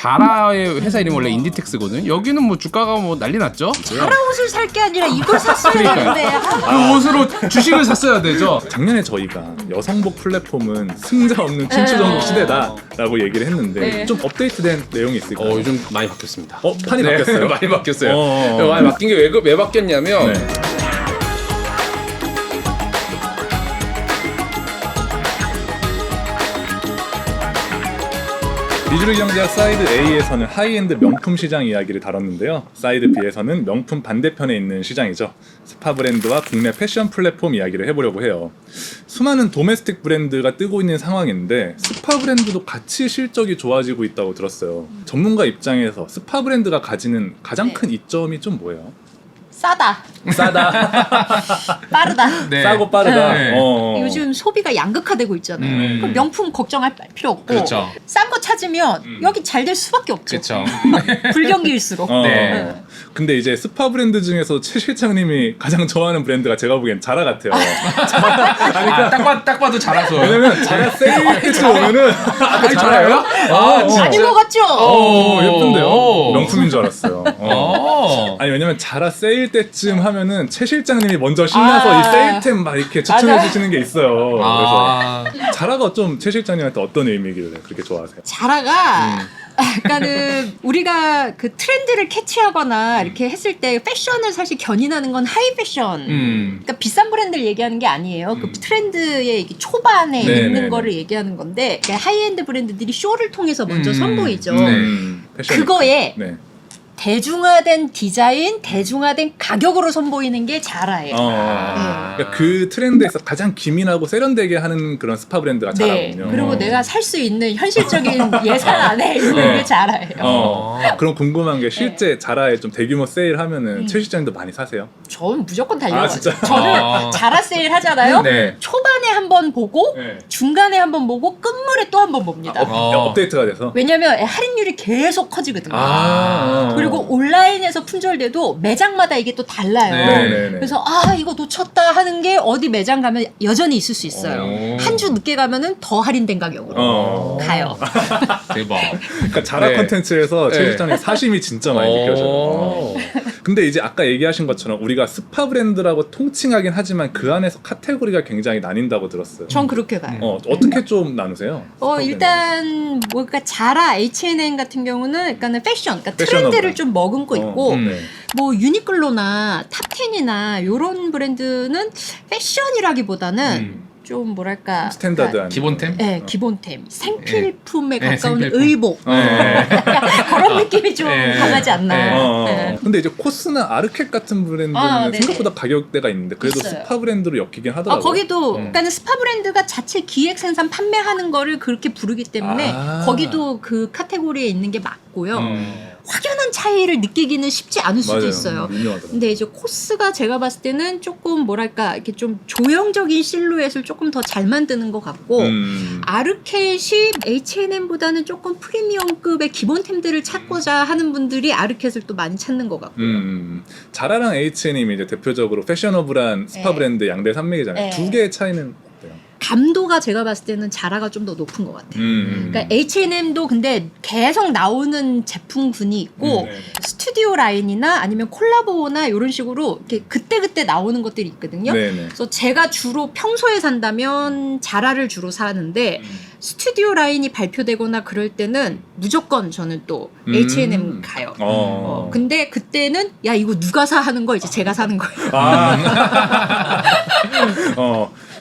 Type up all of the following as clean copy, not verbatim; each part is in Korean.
자라의 회사 이름이 원래 인디텍스거든. 여기는 뭐 주가가 뭐 난리 났죠. 자라 옷을 살 게 아니라 이걸 샀어야 되는데. 그 옷으로 주식을 샀어야 되죠. 작년에 저희가 여성복 플랫폼은 승자 없는 춘추전국 시대다라고 얘기를 했는데 네. 좀 업데이트된 내용이 있을까요? 요즘 많이 바뀌었습니다. 판이 바뀌었어요? 많이 바뀌었어요. 어. 많이 바뀐 게 왜 바뀌었냐면 네. 리주르 경제학 사이드 A에서는 하이엔드 명품 시장 이야기를 다뤘는데요. 사이드 B에서는 명품 반대편에 있는 시장이죠. 스파 브랜드와 국내 패션 플랫폼 이야기를 해보려고 해요. 수많은 도메스틱 브랜드가 뜨고 있는 상황인데 스파 브랜드도 같이 실적이 좋아지고 있다고 들었어요. 전문가 입장에서 스파 브랜드가 가지는 가장 큰 이점이 좀 뭐예요? 싸다. 싸다. 빠르다. 네. 싸고 빠르다. 네. 요즘 소비가 양극화되고 있잖아요. 그럼 명품 걱정할 필요 없고 그렇죠. 싼 거 찾으면 여기 잘 될 수밖에 없죠. 그렇죠. 불경기일수록. 네. 근데 이제 스파 브랜드 중에서 최 실장님이 가장 좋아하는 브랜드가 제가 보기엔 자라 같아요. 딱 봐도 잘하서. 왜냐면 자라 세일 때쯤 오면은 잘해요? 아닌 것 같죠? 예쁜데요? 명품인 줄 알았어요. 아니 왜냐면 자라 세일 때쯤 하면은 최 실장님이 먼저 신나서 이 세일템 막 이렇게 추천해 주시는 게 있어요. 그래서 자라가 좀 최 실장님한테 어떤 의미길래 그렇게 좋아하세요? 자라가 약간은 우리가 그 트렌드를 캐치하거나 이렇게 했을 때 패션을 사실 견인하는 건 하이 패션. 그러니까 비싼 브랜드를 얘기하는 게 아니에요. 그 트렌드의 이게 초반에 있는 거를 얘기하는 건데 그러니까 하이엔드 브랜드들이 쇼를 통해서 먼저 선보이죠. 패션. 그거에 네. 대중화된 디자인, 대중화된 가격으로 선보이는 게 자라예요. 그러니까 그 트렌드에서 가장 기민하고 세련되게 하는 그런 스파 브랜드가 네. 자라군요. 그리고 내가 살 수 있는 현실적인 예산 안에 있는 게 자라예요. 그럼 궁금한 게 실제 자라에 좀 대규모 세일하면은 최 실장님도 많이 사세요? 저는 무조건 달려가요. 진짜? 저는 자라 세일 하잖아요. 네. 초반에 한번 보고 네. 중간에 한번 보고 끝물에 또 한번 봅니다. 업데이트가 돼서? 왜냐면 할인율이 계속 커지거든요. 그리고 그리고 온라인에서 품절돼도 매장마다 이게 또 달라요. 네네네. 그래서 이거 놓쳤다 하는 게 어디 매장 가면 여전히 있을 수 있어요. 한 주 늦게 가면은 더 할인된 가격으로 가요. 대박. 그러니까 자라 네. 컨텐츠에서 최 네. 실장님 사심이 진짜 많이 느껴져요. 근데 이제 아까 얘기하신 것처럼 우리가 스파 브랜드라고 통칭하긴 하지만 그 안에서 카테고리가 굉장히 나뉜다고 들었어요. 전 그렇게 봐요. 어떻게 좀 나누세요? 스파 브랜드? 일단 뭔가 자라, H&M 같은 경우는 약간은 패션, 그러니까 패셔너블. 트렌드를 좀 머금고 있고 네. 뭐 유니클로나 탑10이나 이런 브랜드는 패션이라기보다는 좀 뭐랄까 스탠다드한 기본템? 네, 기본템, 생필품에 네, 가까운 생필품. 의복 그런 느낌이 좀 강하지 않나요? 네. 근데 이제 코스나 아르켓 같은 브랜드는 네네. 생각보다 가격대가 있는데 그래도 있어요. 스파 브랜드로 엮이긴 하더라고요. 거기도 그러니까 스파 브랜드가 자체 기획 생산 판매하는 거를 그렇게 부르기 때문에 거기도 그 카테고리에 있는 게 맞고요. 확연한 차이를 느끼기는 쉽지 않을 수도 맞아요. 있어요. 미묘하더라고요. 근데 이제 코스가 제가 봤을 때는 조금 뭐랄까 이렇게 좀 조형적인 실루엣을 조금 더 잘 만드는 것 같고 아르켓이 H&M보다는 조금 프리미엄급의 기본템들을 찾고자 하는 분들이 아르켓을 또 많이 찾는 것 같고요. 자라랑 H&M이 이제 대표적으로 패셔너블한 스파 네. 브랜드 양대 산맥이잖아요. 네. 두 개의 차이는 어때요? 감도가 제가 봤을 때는 자라가 좀 더 높은 것 같아요. 그러니까 H&M도 근데 계속 나오는 제품군이 있고 스튜디오 라인이나 아니면 콜라보나 이런 식으로 이렇게 그때그때 나오는 것들이 있거든요. 네네. 그래서 제가 주로 평소에 산다면 자라를 주로 사는데 스튜디오 라인이 발표되거나 그럴 때는 무조건 저는 또 H&M 가요. 근데 그때는 야 이거 누가 사 하는 거 이제 제가 사는 거예요.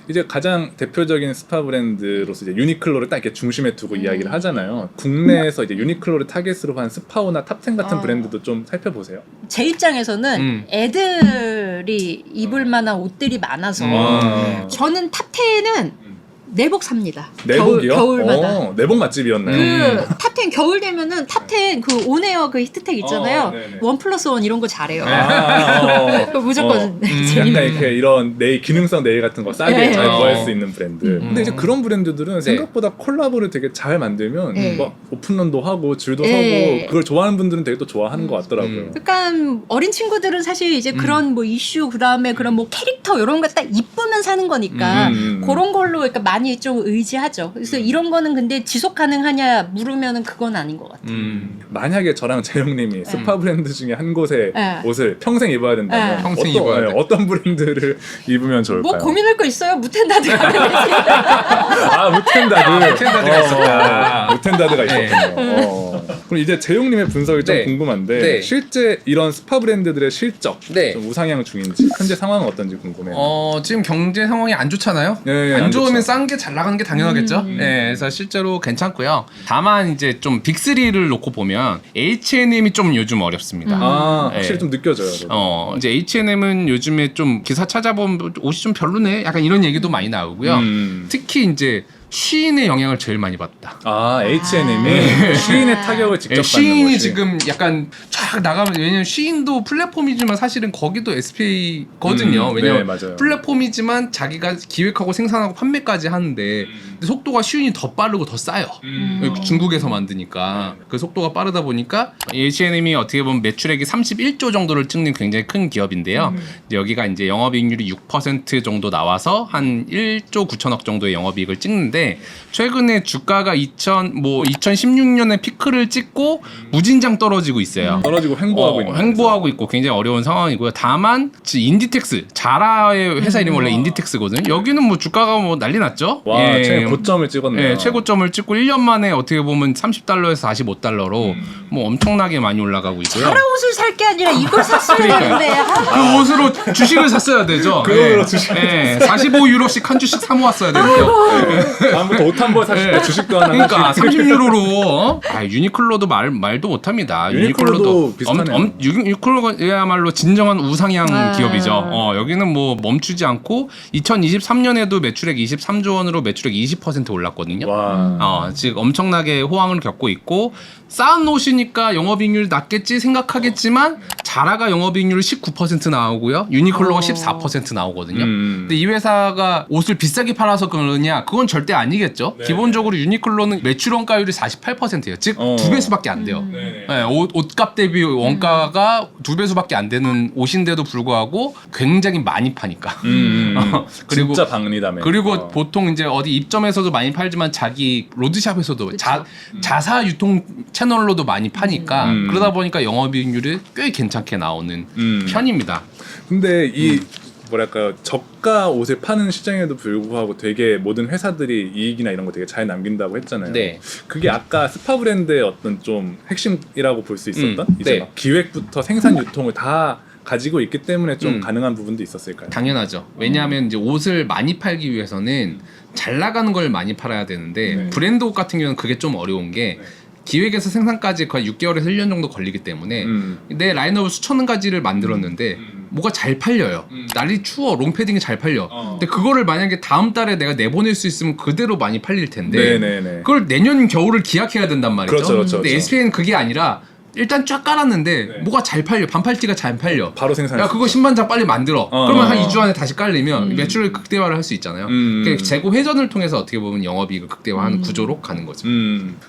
이제 가장 대표적인 스파 브랜드로서 이제 유니클로를 딱 이렇게 중심에 두고 이야기를 하잖아요. 국내에서 이제 유니클로를 타겟으로 한 스파오나 탑10 같은 브랜드도 좀 살펴보세요. 제 입장에서는 애들이 입을 만한 옷들이 많아서 저는 탑10은 내복 삽니다. 내복이요? 겨울마다. 내복 맛집이었나요? 그 탑10 겨울 되면은 탑10 그 온에어 그 히트텍 있잖아요. 네네. 1+1 이런 거 잘해요. 그거 무조건 약간 재밌는. 이렇게 이런 기능성 네일 같은 거 싸게 네. 잘 구할 수 있는 브랜드. 근데 이제 그런 브랜드들은 생각보다 콜라보를 되게 잘 만들면 네. 막 오픈런도 하고 줄도 네. 서고 그걸 좋아하는 분들은 되게 또 좋아하는 것 같더라고요. 그러니까 어린 친구들은 사실 이제 그런 뭐 이슈 그다음에 그런 뭐 캐릭터 이런 거 딱 이쁘면 사는 거니까 그런 걸로 그러니까 많이 많이 좀 의지하죠. 그래서 이런 거는 근데 지속 가능하냐 물으면은 그건 아닌 것 같아요. 만약에 저랑 재영님이 스파 브랜드 중에 한 곳의 네. 옷을 평생 입어야 된다면 평생 입어야 돼. 어떤 브랜드를 입으면 좋을까요? 뭐 고민할 거 있어요? 무텐다드. 아 무텐다드. 무텐다드가 있었다. 무텐다드가 네. 있었군요. 그럼 이제 재용님의 분석이 좀 네. 궁금한데 네. 실제 이런 스파 브랜드들의 실적 네. 좀 우상향 중인지 현재 상황은 어떤지 궁금해요. 지금 경제 상황이 안 좋잖아요. 네, 안 안 좋으면 좋죠. 싼 게 잘 나가는 게 당연하겠죠. 네, 그래서 실제로 괜찮고요. 다만 이제 좀 빅3를 놓고 보면 H&M이 좀 요즘 어렵습니다. 아 네. 확실히 좀 느껴져요. 저도. 이제 H&M은 요즘에 좀 기사 찾아보면 옷이 좀 별로네. 약간 이런 얘기도 많이 나오고요. 특히 이제 쉬인의 영향을 제일 많이 받다. 아 H&M이 쉬인의 타격을 직접 받는 쉬인이 것이. 지금 약간 쫙 나가면 왜냐면 쉬인도 플랫폼이지만 사실은 거기도 SPA거든요. 왜냐면 네, 맞아요. 플랫폼이지만 자기가 기획하고 생산하고 판매까지 하는데 근데 속도가 쉬인이 더 빠르고 더 싸요. 중국에서 만드니까 그 속도가 빠르다 보니까 H&M이 어떻게 보면 매출액이 31조 정도를 찍는 굉장히 큰 기업인데요. 이제 여기가 이제 영업이익률이 6% 정도 나와서 한 1조 9천억 정도의 영업이익을 찍는데 최근에 주가가 2016년에 피크를 찍고 무진장 떨어지고 있어요. 떨어지고 횡보하고 있는 횡보하고 있고 굉장히 어려운 상황이고요. 다만 인디텍스 자라의 회사 이름이 원래 인디텍스거든요. 여기는 뭐 주가가 뭐 난리 났죠. 와 최근 고점을 찍었네요. 예, 최고점을 찍고 1년 만에 어떻게 보면 30달러에서 45달러로 뭐 엄청나게 많이 올라가고 있고요. 자라 옷을 살 게 아니라 이걸 샀어야 되는데. 그 옷으로 주식을 샀어야 되죠. 그걸로 주식을 45유로씩 한 주씩 사 모았어야 되는데요. 다음부터 옷 한 벌 사실 때 주식도 하나 그러니까 사실 30유로로 유니클로도 말도 못합니다. 유니클로도 비슷하네요. 유니클로야말로 진정한 우상향 아. 기업이죠. 여기는 뭐 멈추지 않고 2023년에도 매출액 23조 원으로 매출액 20% 올랐거든요. 와. 즉 엄청나게 호황을 겪고 있고 쌓은 옷이니까 영업이익률 낮겠지 생각하겠지만 자라가 영업이익률 19% 나오고요. 유니클로가 14% 나오거든요. 근데 이 회사가 옷을 비싸게 팔아서 그러냐? 그건 절대 아니겠죠. 네. 기본적으로 유니클로는 매출 원가율이 48%예요. 즉 2배수밖에 안 돼요. 네. 네, 옷값 대비 원가가 2배수밖에 안 되는 옷인데도 불구하고 굉장히 많이 파니까. 그리고 진짜 박리다며. 그리고 보통 이제 어디 입점에서도 많이 팔지만 자기 로드샵에서도 자사 유통 채널로도 많이 파니까 그러다 보니까 영업이익률이 꽤 괜찮게 나오는 편입니다. 근데 이 뭐랄까요 저가 옷을 파는 시장에도 불구하고 되게 모든 회사들이 이익이나 이런 거 되게 잘 남긴다고 했잖아요. 네. 그게 아까 스파 브랜드의 어떤 좀 핵심이라고 볼 수 있었던 이제 네. 막 기획부터 생산 유통을 다 가지고 있기 때문에 좀 가능한 부분도 있었을까요? 당연하죠. 왜냐하면 이제 옷을 많이 팔기 위해서는 잘 나가는 걸 많이 팔아야 되는데 네. 브랜드 옷 같은 경우는 그게 좀 어려운 게 기획에서 생산까지 거의 6개월에서 1년 정도 걸리기 때문에 내 라인업을 수천 가지를 만들었는데 뭐가 잘 팔려요. 날이 추워 롱패딩이 잘 팔려. 근데 그거를 만약에 다음 달에 내가 내보낼 수 있으면 그대로 많이 팔릴 텐데 네네네. 그걸 내년 겨울을 기약해야 된단 말이죠. 그렇죠, 그렇죠, 근데 그렇죠. SPA는 그게 아니라 일단 쫙 깔았는데 네. 뭐가 잘 팔려. 반팔티가 잘 팔려. 바로 생산할 야 수 그거 10만 장 빨리 만들어. 그러면 한 2주 안에 다시 깔리면 매출을 극대화를 할 수 있잖아요. 그러니까 재고 회전을 통해서 어떻게 보면 영업이익을 극대화하는 구조로 가는 거죠.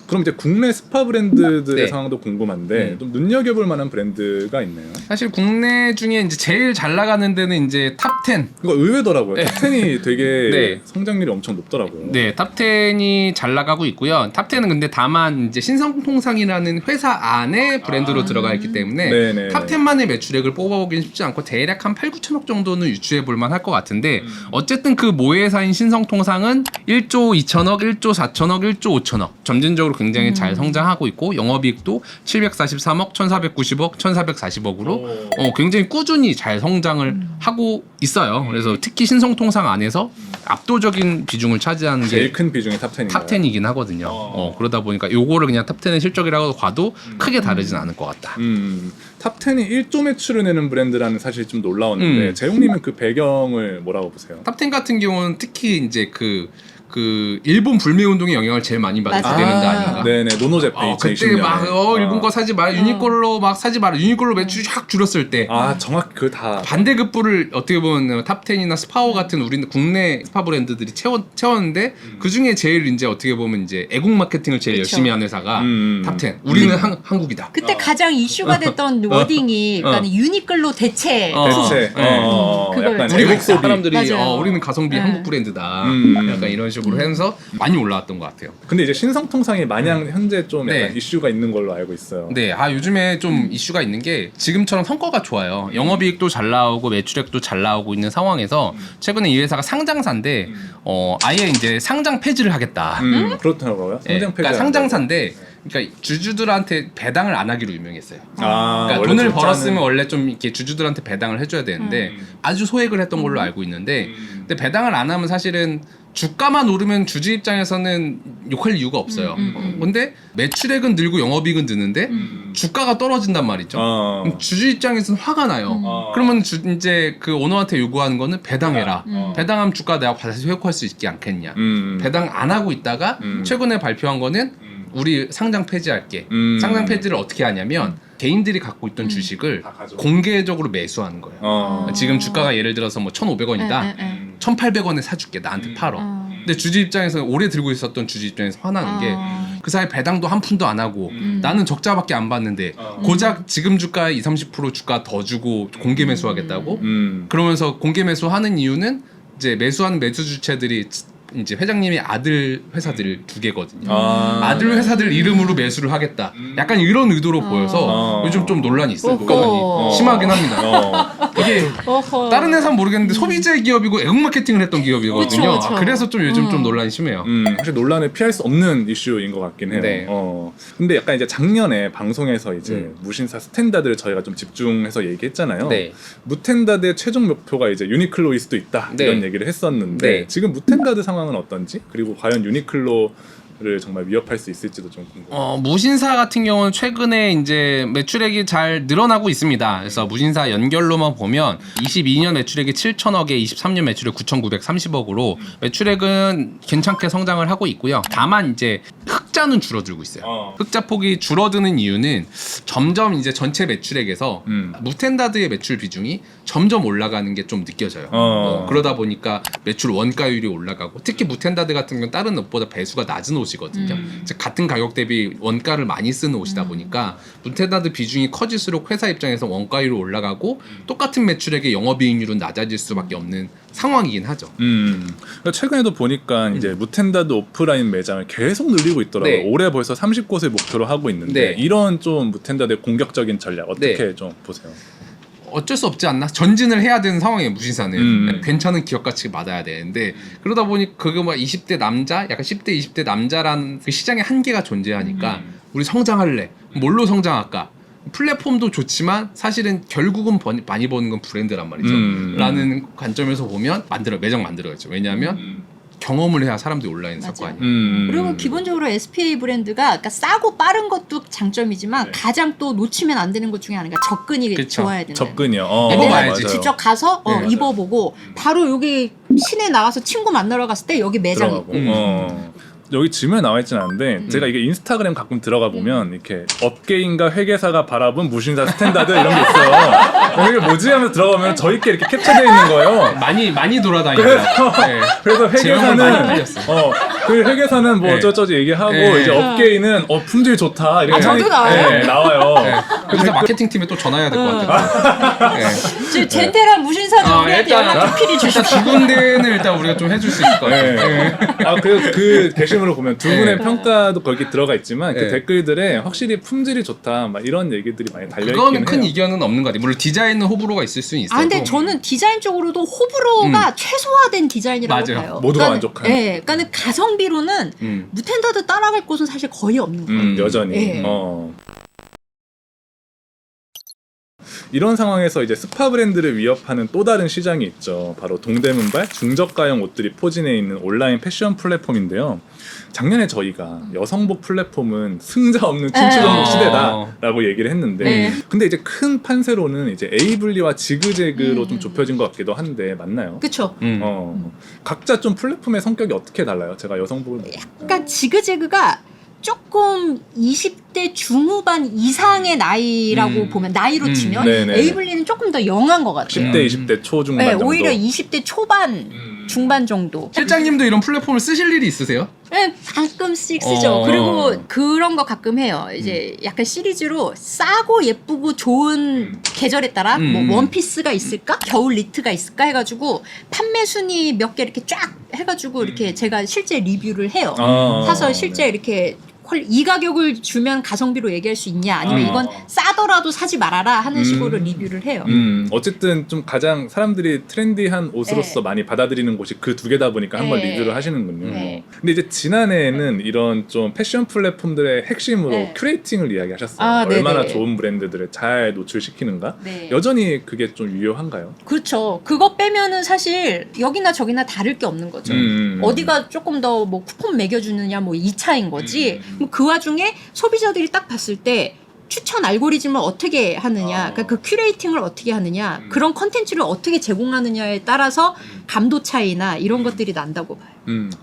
그럼 이제 국내 스파 브랜드들의 네. 상황도 궁금한데 좀 눈여겨볼 만한 브랜드가 있나요? 사실 국내 중에 이제 제일 잘 나가는 데는 이제 탑10. 이거 의외더라고요. 탑10이 되게 네. 성장률이 엄청 높더라고요. 네, 탑10이 잘 나가고 있고요. 탑10은 근데 다만 이제 신성통상이라는 회사 안에 브랜드로 들어가 있기 때문에 네네. 탑10만의 매출액을 뽑아보기는 쉽지 않고 대략 한 8, 9천억 정도는 유추해 볼 만할 것 같은데 어쨌든 그 모회사인 신성통상은 1조 2천억, 1조 4천억, 1조 5천억 점진적으로 굉장히 잘 성장하고 있고 영업이익도 743억, 1490억, 1440억으로 굉장히 꾸준히 잘 성장을 하고 있어요. 그래서 특히 신성통상 안에서 압도적인 비중을 차지하는 제일 게 큰 비중이 탑10인가요? 탑10이긴 하거든요. 그러다 보니까 요거를 그냥 탑10의 실적이라고 봐도 크게 다르진 않을 것 같다. 탑10이 1조 매출을 내는 브랜드라는 사실이 좀 놀라웠는데 재용님은 그 배경을 뭐라고 보세요? 탑10 같은 경우는 특히 이제 그 일본 불매 운동의 영향을 제일 많이 받은 맞아. 브랜드 아닌가? 네네 노노제팬 그때 2020년에 막 일본 거 사지 마라 유니클로 막 사지 마라 유니클로 매출이 확 줄었을 때 정확히 그 다 반대급부를 어떻게 보면 탑10이나 스파오 같은 우리는 국내 스파 브랜드들이 채웠는데 그 중에 제일 이제 어떻게 보면 이제 애국 마케팅을 제일 그쵸. 열심히 한 회사가 탑10. 우리는 한국이다. 그때 가장 이슈가 됐던 워딩이 그러니까 유니클로 대체. 대체 그걸 약간 우리가 애국 소비 사람들이 맞아요. 우리는 가성비 네. 한국 브랜드다. 약간 이런 식으로 식으로 해서 많이 올라왔던 것 같아요. 근데 이제 신성통상이 마냥 현재 좀 약간 네. 이슈가 있는 걸로 알고 있어요. 네, 요즘에 좀 이슈가 있는 게 지금처럼 성과가 좋아요. 영업이익도 잘 나오고 매출액도 잘 나오고 있는 상황에서 최근에 이 회사가 상장사인데 아예 이제 상장 폐지를 하겠다. 그렇더라고요. 네, 상장 폐지. 그러니까 상장사인데 그러니까 주주들한테 배당을 안 하기로 유명했어요. 그러니까 원래 돈을 출자는- 벌었으면 원래 좀 이렇게 주주들한테 배당을 해줘야 되는데 아주 소액을 했던 걸로 알고 있는데 근데 배당을 안 하면 사실은 주가만 오르면 주주 입장에서는 욕할 이유가 없어요. 근데 매출액은 늘고 영업이익은 느는데 주가가 떨어진단 말이죠. 그럼 주주 입장에서는 화가 나요. 그러면 이제 그 오너한테 요구하는 거는 배당해라. 배당하면 주가 내가 다시 회복할 수 있지 않겠냐. 배당 안 하고 있다가 최근에 발표한 거는 우리 상장 폐지할게. 상장 폐지를 어떻게 하냐면 개인들이 갖고 있던 주식을 다 가져가. 공개적으로 매수하는 거예요. 지금 주가가 예를 들어서 뭐 1,500원이다. 1,800원에 사줄게. 나한테 팔어. 근데 주주 입장에서는 오래 들고 있었던 주주 입장에서 화나는 게 그 사이 배당도 한 푼도 안 하고 나는 적자밖에 안 받는데 고작 지금 주가의 20-30% 주가 더 주고 공개 매수하겠다고? 그러면서 공개 매수하는 이유는 이제 매수하는 매수 주체들이 이제 회장님의 아들 회사들 2개거든요. 아들 회사들 이름으로 매수를 하겠다. 약간 이런 의도로 보여서 요즘 좀 논란이 있어요. 논란이 심하긴 합니다. 이게 다른 회사는 모르겠는데 소비재 기업이고 애국 마케팅을 했던 기업이거든요. 그쵸. 그래서 좀 요즘 좀 논란이 심해요. 사실 논란을 피할 수 없는 이슈인 것 같긴 해요. 네. 근데 약간 이제 작년에 방송에서 이제 무신사 스탠다드를 저희가 좀 집중해서 얘기했잖아요. 네. 무텐다드의 최종 목표가 이제 유니클로일 수도 있다 네. 이런 얘기를 했었는데 네. 지금 무텐다드 상황은 어떤지 그리고 과연 유니클로를 정말 위협할 수 있을지도 좀 궁금해요. 무신사 같은 경우는 최근에 이제 매출액이 잘 늘어나고 있습니다. 그래서 무신사 연결로만 보면 22년 매출액이 7천억에 23년 매출액 9,930억으로 매출액은 괜찮게 성장을 하고 있고요. 다만 이제 흑자는 줄어들고 있어요. 흑자 폭이 줄어드는 이유는 점점 이제 전체 매출액에서 무텐다드의 매출 비중이 점점 올라가는 게 좀 느껴져요. 그러다 보니까 매출 원가율이 올라가고 특히 무텐다드 같은 경우는 다른 옷보다 배수가 낮은 옷이거든요. 즉 같은 가격 대비 원가를 많이 쓰는 옷이다 보니까 무텐다드 비중이 커질수록 회사 입장에서 원가율이 올라가고 똑같은 매출액의 영업이익률은 낮아질 수밖에 없는 상황이긴 하죠. 최근에도 보니까 이제 무텐다드 오프라인 매장을 계속 늘리고 있더라고요. 네. 올해 벌써 30곳을 목표로 하고 있는데 네. 이런 좀 무텐다드의 공격적인 전략 어떻게 네. 좀 보세요? 어쩔 수 없지 않나? 전진을 해야 되는 상황이에요, 무신사는. 괜찮은 기업 가치 받아야 되는데, 그러다 보니 그거 뭐 20대 남자, 약간 10대, 20대 남자라는 그 시장의 한계가 존재하니까, 우리 성장할래. 뭘로 성장할까? 플랫폼도 좋지만 사실은 결국은 많이 버는 건 브랜드란 말이죠. 라는 관점에서 보면 매장 만들어야죠. 왜냐하면 경험을 해야 사람들이 온라인 살 거 아니에요. 그리고 기본적으로 SPA 브랜드가 그러니까 싸고 빠른 것도 장점이지만 가장 또 놓치면 안 되는 것 중에 하나가 접근이 그쵸. 좋아야 된다. 접근이요. 입어봐야지. 맞아요. 직접 가서 맞아요. 입어보고 바로 여기 시내 나가서 친구 만나러 갔을 때 여기 매장 들어가고. 있고 여기 지문에 나와 있진 않은데 제가 이게 인스타그램 가끔 들어가 보면 이렇게 업계인가 회계사가 바라본 무신사 스탠다드 이런 게 있어요. 이게 뭐지 하면서 들어가면 저희께 이렇게 캡처되어 있는 거예요. 많이 돌아다니고요. 네. 그래서 제형을 많이 회계사는 팔렸어요. 그 회계사는 뭐 네. 어쩌저쩌 얘기하고 네. 이제 업계인은 품질이 좋다 이렇게 저도 나와요? 네, 나와요. 네. 그래서 마케팅팀에 또 전화해야 될 것 같아요. 네. 지금 젠테랑 무신사도 우리한테 연락 좀 필히 주시고 일단 두 군데는 일단 우리가 좀 해줄 수 있을 것 같아요. 네. 그 게시물을 보면 두 분의 네. 평가도 거기 들어가 있지만 그 네. 댓글들에 확실히 품질이 좋다 막 이런 얘기들이 많이 달려 있긴 그거는 해요. 큰 이견은 없는 것 같아요. 물론 디자인은 호불호가 있을 수는 있어도. 아 근데 저는 디자인적으로도 호불호가 최소화된 디자인이라고 맞아요. 봐요. 모두가 그러니까는- 만족한. 네, 그러니까 가성비로는 무텐다드 따라갈 곳은 사실 거의 없는 거예요. 여전히. 네. 이런 상황에서 이제 스파 브랜드를 위협하는 또 다른 시장이 있죠. 바로 동대문발 중저가형 옷들이 포진해 있는 온라인 패션 플랫폼인데요. 작년에 저희가 여성복 플랫폼은 승자 없는 춤추던 네. 시대다라고 얘기를 했는데 네. 근데 이제 큰 판세로는 이제 에이블리와 지그재그로 좀 좁혀진 것 같기도 한데 맞나요? 그렇죠. 각자 좀 플랫폼의 성격이 어떻게 달라요? 제가 여성복을 그러니까 지그재그가 조금 20대 중후반 이상의 나이라고 보면 나이로 치면 네네. 에이블리는 조금 더 영한 것 같아요. 10대, 20대 초중반 네, 정도. 오히려 20대 초반, 중반 정도. 실장님도 이런 플랫폼을 쓰실 일이 있으세요? 네, 가끔씩 쓰죠. 그리고 그런 거 가끔 해요. 이제 약간 시리즈로 싸고 예쁘고 좋은 계절에 따라 뭐 원피스가 있을까? 겨울 니트가 있을까? 해가지고 판매 순위 몇 개 이렇게 쫙 해가지고 이렇게 제가 실제 리뷰를 해요. 사서 실제 이렇게 이 가격을 주면 가성비로 얘기할 수 있냐 아니면 이건 싸더라도 사지 말아라 하는 식으로 리뷰를 해요. 어쨌든 좀 가장 사람들이 트렌디한 옷으로서 많이 받아들이는 곳이 그 두 개다 보니까 한번 리뷰를 하시는군요. 근데 이제 지난해에는 이런 좀 패션 플랫폼들의 핵심으로 큐레이팅을 이야기하셨어요. 얼마나 좋은 브랜드들을 잘 노출시키는가. 여전히 그게 좀 유효한가요? 그렇죠. 그거 빼면은 사실 여기나 저기나 다를 게 없는 거죠. 어디가 조금 더 뭐 쿠폰 매겨주느냐 뭐 2차인 거지. 그 와중에 소비자들이 딱 봤을 때 추천 알고리즘을 어떻게 하느냐, 그러니까 그 큐레이팅을 어떻게 하느냐, 그런 컨텐츠를 어떻게 제공하느냐에 따라서 감도 차이나 이런 것들이 난다고 봐요.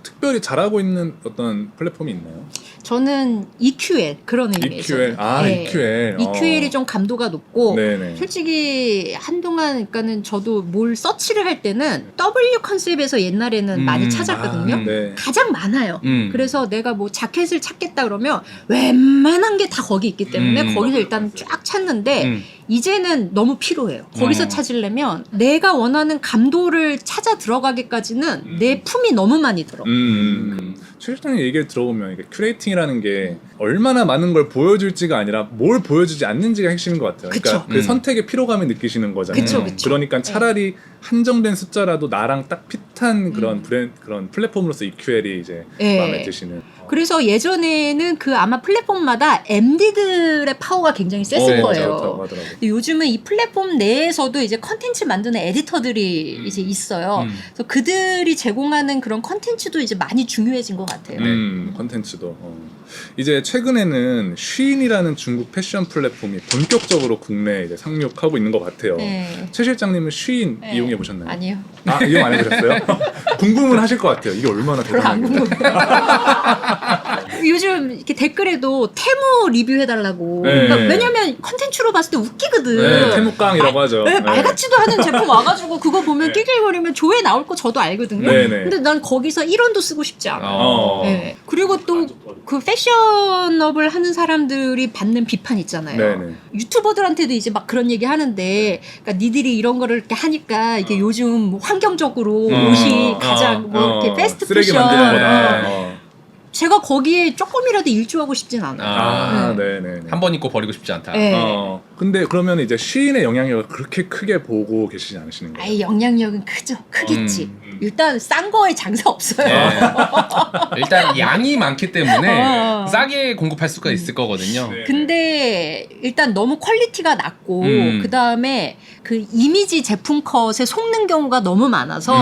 특별히 잘하고 있는 어떤 플랫폼이 있나요? 저는 EQL 그런 의미에서. EQL, EQL. EQL이 좀 감도가 높고 네네. 솔직히 한동안 그러니까는 저도 뭘 서치를 할 때는 W 컨셉에서 옛날에는 많이 찾았거든요. 네. 가장 많아요. 그래서 내가 뭐 자켓을 찾겠다 그러면 웬만한 게 다 거기 있기 때문에 거기서 일단 쫙 찾는데 이제는 너무 필요해요. 거기서 찾으려면 내가 원하는 감도를 찾아 들어가기까지는 내 품이 너무 많이 들어. 최 실장님 얘기를 들어보면 이게 큐레이팅이라는 게 얼마나 많은 걸 보여줄지가 아니라 뭘 보여주지 않는지가 핵심인 것 같아요. 그러니까 그 선택의 피로감을 느끼시는 거잖아요. 그쵸. 그러니까 차라리 한정된 숫자라도 나랑 딱 핏한 그런 그런 플랫폼으로서 EQL이 이제 마음에 드시는. 그래서 예전에는 그 아마 플랫폼마다 MD들의 파워가 굉장히 셌을 거예요. 근데 요즘은 이 플랫폼 내에서도 이제 컨텐츠 만드는 에디터들이 이제 있어요. 그래서 그들이 제공하는 그런 컨텐츠도 이제 많이 중요해진 것 같아요. 컨텐츠도. 이제 최근에는 쉬인이라는 중국 패션 플랫폼이 본격적으로 국내에 이제 상륙하고 있는 것 같아요. 최 실장님은 쉬인 이용해 보셨나요? 아니요. 이용 안 해보셨어요? 궁금은 하실 것 같아요. 이게 얼마나 대단한지. 요즘 이렇게 댓글에도 테무 리뷰해달라고. 그러니까 왜냐면 컨텐츠로 봤을 때 웃기거든. 테무깡이라고 하죠. 말 같지도 않은 제품 와가지고 그거 보면 낄낄거리면 조회 나올 거 저도 알거든요. 근데 난 거기서 1원도 쓰고 싶지 않아. 그리고 또 그 패션업을 하는 사람들이 받는 비판 있잖아요. 유튜버들한테도 이제 막 그런 얘기 하는데, 그러니까 니들이 이런 거를 이렇게 하니까 이게 요즘 환경적으로 옷이 가장 뭐 이렇게 패스트 쓰레기 패션. 만드는 거다. 제가 거기에 조금이라도 일조하고 싶진 않아요. 한 번 입고 버리고 싶지 않다. 근데 그러면 이제 쉬인의 영향력을 그렇게 크게 보고 계시지 않으시는 거예요? 영향력은 크죠. 크겠지. 일단 싼 거에 장사 없어요. 일단 양이 많기 때문에 싸게 공급할 수가 있을 거거든요. 근데 일단 너무 퀄리티가 낮고 그 다음에 그 이미지 제품 컷에 속는 경우가 너무 많아서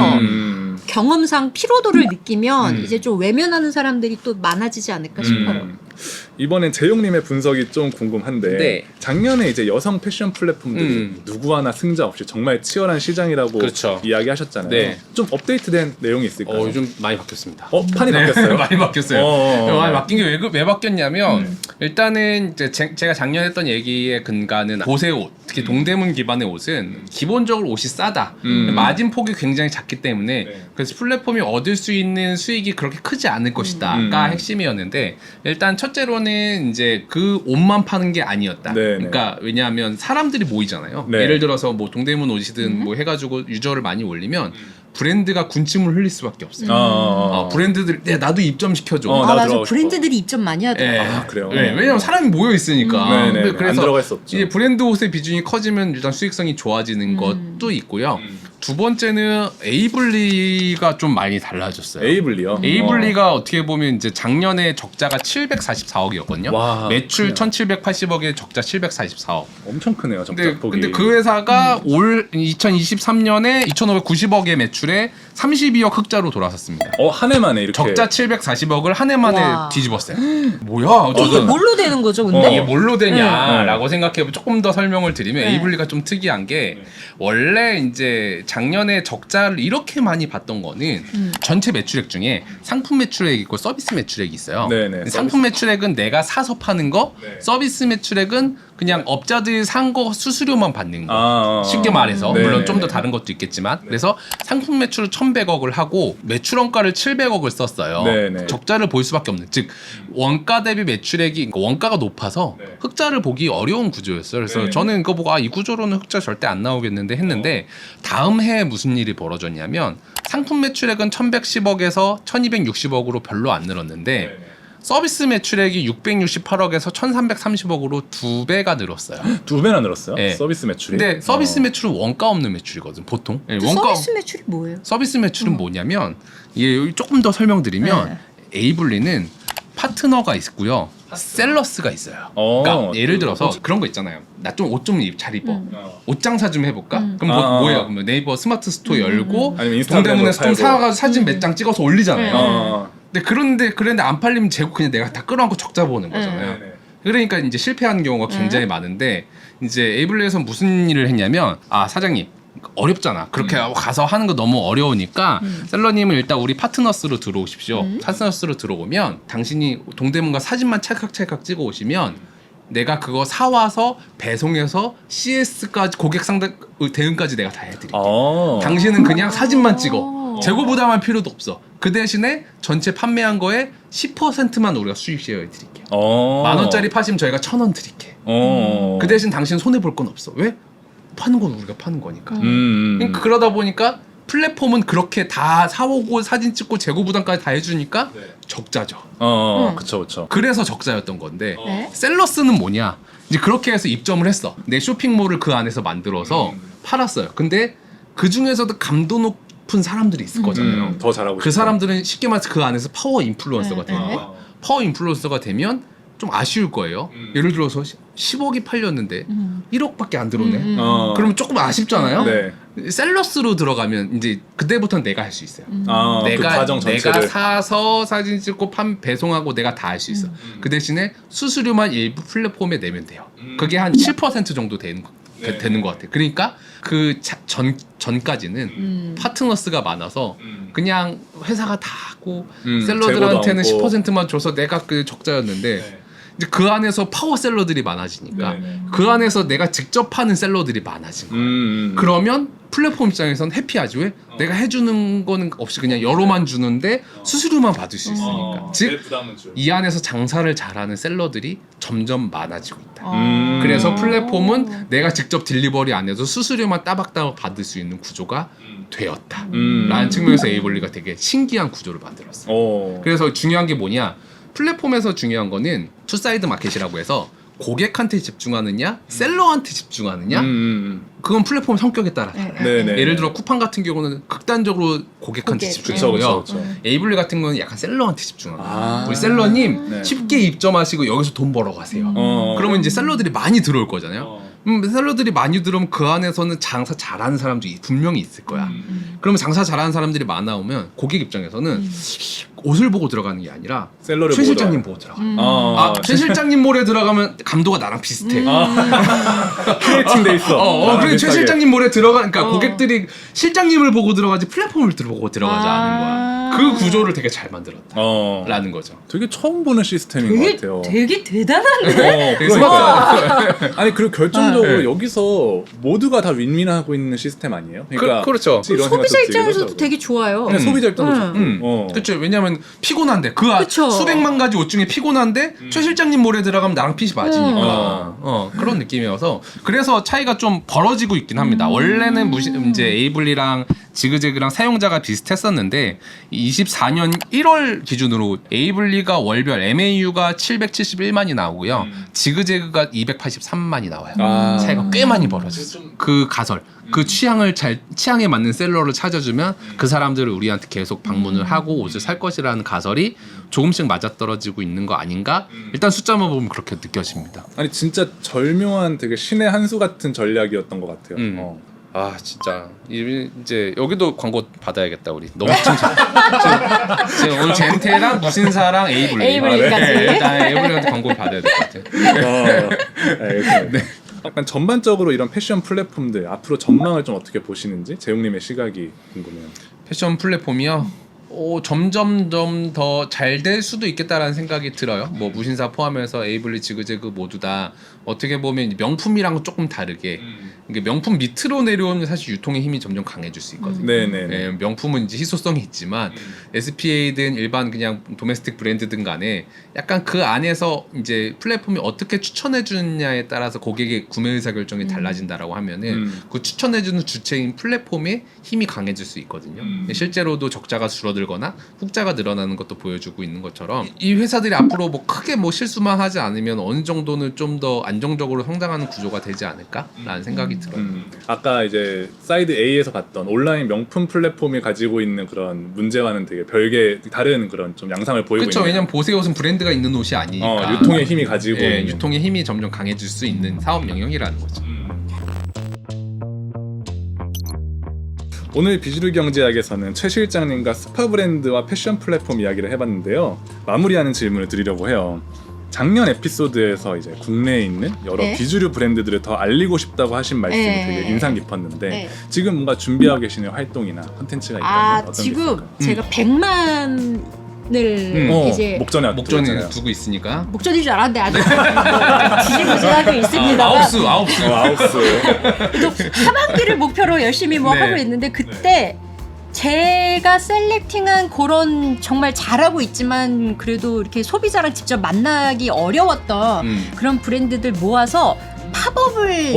경험상 피로도를 느끼면 이제 좀 외면하는 사람들이 또 많아지지 않을까 싶어요. 이번엔 재용님의 분석이 좀 궁금한데 작년에 이제 여성 패션 플랫폼들이 누구 하나 승자 없이 정말 치열한 시장이라고 이야기하셨잖아요. 좀 업데이트된 내용이 있을까요? 요즘 많이 바뀌었습니다. 판이 바뀌었어요? 많이 바뀌었어요. 많이 바뀐 게 왜 바뀌었냐면 일단은 이제 제가 작년에 했던 얘기의 근간은 보세 옷, 특히 동대문 기반의 옷은 기본적으로 옷이 싸다. 마진 폭이 굉장히 작기 때문에 그래서 플랫폼이 얻을 수 있는 수익이 그렇게 크지 않을 것이다가 핵심이었는데 일단 첫째로는 이제 그 옷만 파는 게 아니었다. 그러니까 왜냐하면 사람들이 모이잖아요. 예를 들어서 뭐 동대문 옷이든 뭐 해가지고 유저를 많이 올리면 브랜드가 군침을 흘릴 수밖에 없어요. 브랜드들 나도 입점 시켜줘. 맞아. 브랜드들이 입점 많이 하더라고요. 그래요? 왜냐면 사람이 모여 있으니까. 그래서 안 들어갈 수 없죠. 이제 브랜드 옷의 비중이 커지면 일단 수익성이 좋아지는 것도 있고요. 두 번째는 에이블리가 좀 많이 달라졌어요. 에이블리요? 에이블리가 어떻게 보면 이제 작년에 적자가 744억이었거든요. 매출 1,780억에 적자 744억. 엄청 크네요, 적자폭이. 근데 그 회사가 올 2023년에 2,590억의 매출에 32억 흑자로 돌아섰습니다. 한 해 만에 이렇게 적자 740억을 한 해 만에 뒤집었어요. 뭐야? 이게 뭘로 되는 거죠, 근데? 이게 뭘로 되냐라고 생각해보면 조금 더 설명을 드리면 에이블리가 좀 특이한 게 원래 이제 작년에 적자를 이렇게 많이 봤던 거는 전체 매출액 중에 상품 매출액이 있고 서비스 매출액이 있어요. 상품 매출액은 내가 사서 파는 거, 서비스 매출액은 그냥 업자들이 산 거 수수료만 받는 거. 아, 쉽게 말해서 네. 물론 좀 더 다른 것도 있겠지만 그래서 상품 매출을 1,100억을 하고 매출 원가를 700억을 썼어요. 네. 적자를 볼 수밖에 없는 즉 원가 대비 매출액이 그러니까 원가가 높아서 네. 흑자를 보기 어려운 구조였어요. 그래서 네. 저는 이거 보고 이 구조로는 흑자 절대 안 나오겠는데 했는데 다음 해에 무슨 일이 벌어졌냐면 상품 매출액은 1,110억에서 1,260억으로 별로 안 늘었는데 서비스 매출액이 668억에서 1,330억으로 2배가 늘었어요. 2배나 늘었어요? 네. 서비스 매출이? 근데 서비스 매출은 원가 없는 매출이거든 보통. 네, 서비스 매출이 뭐예요? 서비스 매출은 뭐냐면 이게 조금 더 설명드리면 에이블리는 파트너가 있고요, 셀러스가 있어요. 그러니까 예를 들어서 그런 거 있잖아요. 나 좀 옷 좀 잘 입어. 옷 장사 좀 해볼까? 그럼 뭐예요? 그럼 네이버 스마트 스토어 열고 아니면 인스타그램으로 동대문에서 좀 팔고. 사가지고 사진 몇 장 찍어서 올리잖아요. 어. 근데 그런데 안 팔리면 재고 그냥 내가 다 끌어안고 적자 보는 거잖아요. 네네. 그러니까 이제 실패하는 경우가 굉장히 많은데 이제 에이블리에서 무슨 일을 했냐면 사장님 어렵잖아. 그렇게 가서 하는 거 너무 어려우니까 셀러님은 일단 우리 파트너스로 들어오십시오. 파트너스로 들어오면 당신이 동대문가 사진만 찰칵찰칵 찍어 오시면 내가 그거 사와서 배송해서 CS까지 고객 상담 대응까지 내가 다 해드릴게. 당신은 그냥 사진만 찍어. 재고 부담할 필요도 없어. 그 대신에 전체 판매한 거에 10%만 우리가 수익 쉐어해 드릴게요. 10,000원짜리 파시면 저희가 1,000원 드릴게. 그 대신 당신 손해 볼 건 없어. 왜? 파는 건 우리가 파는 거니까. 그러니까 그러다 보니까 플랫폼은 그렇게 다 사오고 사진 찍고 재고 부담까지 다 해주니까 적자죠. 그쵸. 그래서 적자였던 건데 네? 셀러스는 뭐냐? 이제 그렇게 해서 입점을 했어. 내 쇼핑몰을 그 안에서 만들어서 팔았어요. 근데 그 중에서도 감도 높은 사람들이 있을 거잖아요. 더 잘하고 그 싶어요. 사람들은 쉽게 말해서 그 안에서 파워 인플루언서가 되는 네. 거야. 파워 인플루언서가 되면 좀 아쉬울 거예요. 예를 들어서 10억이 팔렸는데 1억밖에 안 들어오네. 그러면 조금 아쉽잖아요. 네. 셀러스로 들어가면 이제 그때부터는 내가 할 수 있어요. 그 내가 과정 전체를. 내가 사서 사진 찍고 배송하고 내가 다 할 수 있어. 그 대신에 수수료만 일부 플랫폼에 내면 돼요. 그게 한 7% 정도 되는 것 같아. 그러니까 그 전까지는 파트너스가 많아서 그냥 회사가 다 하고 셀러들한테는 재고도 없고. 10%만 줘서 내가 그 적자였는데 이제 그 안에서 파워 셀러들이 많아지니까 네네. 그 안에서 내가 직접 하는 셀러들이 많아진 거야. 그러면 플랫폼 입장에서는 해피하지. 왜? 내가 해주는 거는 없이 그냥 여로만 주는데 수수료만 받을 수 있으니까. 즉 이 안에서 장사를 잘하는 셀러들이 점점 많아지고 있다. 그래서 플랫폼은 내가 직접 딜리버리 안 해도 수수료만 따박따박 받을 수 있는 구조가 되었다. 라는 측면에서 에이블리가 되게 신기한 구조를 만들었어요. 그래서 중요한 게 뭐냐? 플랫폼에서 중요한 거는 투사이드 마켓이라고 해서 고객한테 집중하느냐 셀러한테 집중하느냐 그건 플랫폼 성격에 따라 달라요. 네네. 예를 들어 쿠팡 같은 경우는 극단적으로 고객한테 고객. 집중하고요. 그쵸. 에이블리 같은 경우는 약간 셀러한테 집중합니다. 아. 우리 셀러님 네. 쉽게 입점하시고 여기서 돈 벌어 가세요. 그러면 이제 셀러들이 많이 들어올 거잖아요. 셀러들이 많이 들어오면 그 안에서는 장사 잘하는 사람들이 분명히 있을 거야. 그러면 장사 잘하는 사람들이 많아 오면 고객 입장에서는 옷을 보고 들어가는 게 아니라 셀러를 최 실장님 보고 들어가. 최 실장님 몰에 들어가면 감도가 나랑 비슷해. 크리에이팅 돼 있어. 그래 최 비슷하게. 실장님 몰에 들어가니까 고객들이 실장님을 보고 들어가지 플랫폼을 보고 들어가지 않는 거야. 그 구조를 되게 잘 만들었다라는 거죠. 되게 처음 보는 시스템인 것 같아요. 되게 대단한데? 그러니까. 아니 그리고 결정적으로 네. 여기서 모두가 다 윈윈하고 있는 시스템 아니에요? 그렇죠. 이런 소비자 생각도 입장에서도 들고 되게 좋아요. 네, 소비자 입장도 좋고. 그렇죠. 왜냐면 피곤한데 그쵸. 수백만 가지 옷 중에 피곤한데 최 실장님 몰에 들어가면 나랑 핏이 맞으니까 그런 느낌이어서 그래서 차이가 좀 벌어지고 있긴 합니다. 원래는 이제 에이블리랑 지그재그랑 사용자가 비슷했었는데 24년 1월 기준으로 에이블리가 월별 MAU가 771만이 나오고요. 지그재그가 283만이 나와요. 차이가 꽤 많이 벌어졌어요. 그 가설, 그 취향에 맞는 셀러를 찾아주면 그 사람들을 우리한테 계속 방문을 하고 옷을 살 것이라는 가설이 조금씩 맞아떨어지고 있는 거 아닌가? 일단 숫자만 보면 그렇게 느껴집니다. 아니 진짜 절묘한 되게 신의 한 수 같은 전략이었던 것 같아요. 진짜 이제 여기도 광고 받아야겠다 우리. 너무 지금 오늘 젠테랑 무신사랑 에이블리까지. 일단 에이블리한테 광고 받아야 될 것 같아요. 알겠습니다. 약간 전반적으로 이런 패션 플랫폼들 앞으로 전망을 좀 어떻게 보시는지 재웅님의 시각이 궁금해요. 패션 플랫폼이요. 점점 더 잘 될 수도 있겠다라는 생각이 들어요. 뭐 무신사 포함해서 에이블리, 지그재그 모두 다 어떻게 보면 명품이랑은 조금 다르게 이게 명품 밑으로 내려오면 사실 유통의 힘이 점점 강해질 수 있거든요. 네네. 예, 명품은 이제 희소성이 있지만 SPA든 일반 그냥 도메스틱 브랜드든 간에 약간 그 안에서 이제 플랫폼이 어떻게 추천해 주느냐에 따라서 고객의 구매 의사 결정이 달라진다라고 하면은 그 추천해 주는 주체인 플랫폼의 힘이 강해질 수 있거든요. 실제로도 적자가 줄어들거나 흑자가 늘어나는 것도 보여주고 있는 것처럼 이 회사들이 앞으로 뭐 크게 뭐 실수만 하지 않으면 어느 정도는 좀 더 안정적으로 성장하는 구조가 되지 않을까라는 생각이 들어요. 아까 이제 사이드 A에서 봤던 온라인 명품 플랫폼이 가지고 있는 그런 문제와는 되게 별개 다른 그런 좀 양상을 보이고 그렇죠. 있네요. 왜냐면 보세 옷은 브랜드가 있는 옷이 아니니까. 유통의 힘이 가지고 예, 있는. 유통의 힘이 점점 강해질 수 있는 사업 영역이라는 거죠. 오늘 비주류 경제학에서는 최 실장님과 스파 브랜드와 패션 플랫폼 이야기를 해봤는데요. 마무리하는 질문을 드리려고 해요. 작년 에피소드에서 이제 국내에 있는 여러 네. 비주류 브랜드들을 더 알리고 싶다고 하신 말씀이 네. 되게 인상 깊었는데 네. 지금 뭔가 준비하고 계시는 활동이나 콘텐츠가 있다면 어떤 게 지금 있을까요? 제가 100만을 이제 목전에 목전에 두고 있으니까. 목전인 줄 알았는데 아직 지지부진하고 있습니다만 아홉수. 아웃스. 또 하반기를 목표로 열심히 뭐 네. 하고 있는데 그때 제가 셀렉팅한 그런 정말 잘하고 있지만 그래도 이렇게 소비자랑 직접 만나기 어려웠던 그런 브랜드들 모아서 팝업을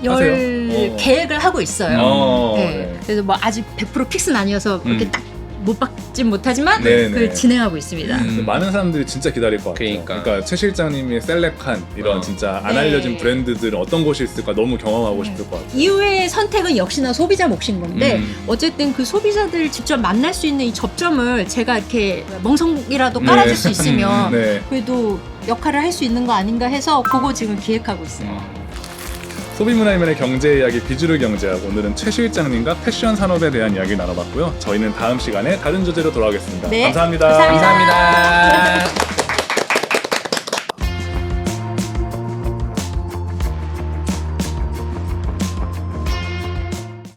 열 하세요? 계획을 하고 있어요. 네. 네. 그래서 뭐 아직 100% 픽스는 아니어서 그렇게 딱 못 받진 못하지만 네네. 그걸 진행하고 있습니다. 많은 사람들이 진짜 기다릴 것 같아요. 그러니까. 최 실장님이 셀렉한 이런 진짜 안 알려진 네. 브랜드들은 어떤 곳이 있을까 너무 경험하고 싶을 것 같아요. 이후의 선택은 역시나 소비자 몫인 건데 어쨌든 그 소비자들 직접 만날 수 있는 이 접점을 제가 이렇게 멍석이라도 깔아줄 수 있으면 네. 그래도 역할을 할 수 있는 거 아닌가 해서 그거 지금 기획하고 있어요. 소비문화이면의 경제 이야기 비주류 경제학, 오늘은 최 실장님과 패션 산업에 대한 이야기를 나눠봤고요. 저희는 다음 시간에 다른 주제로 돌아오겠습니다. 네. 감사합니다. 감사합니다. 감사합니다.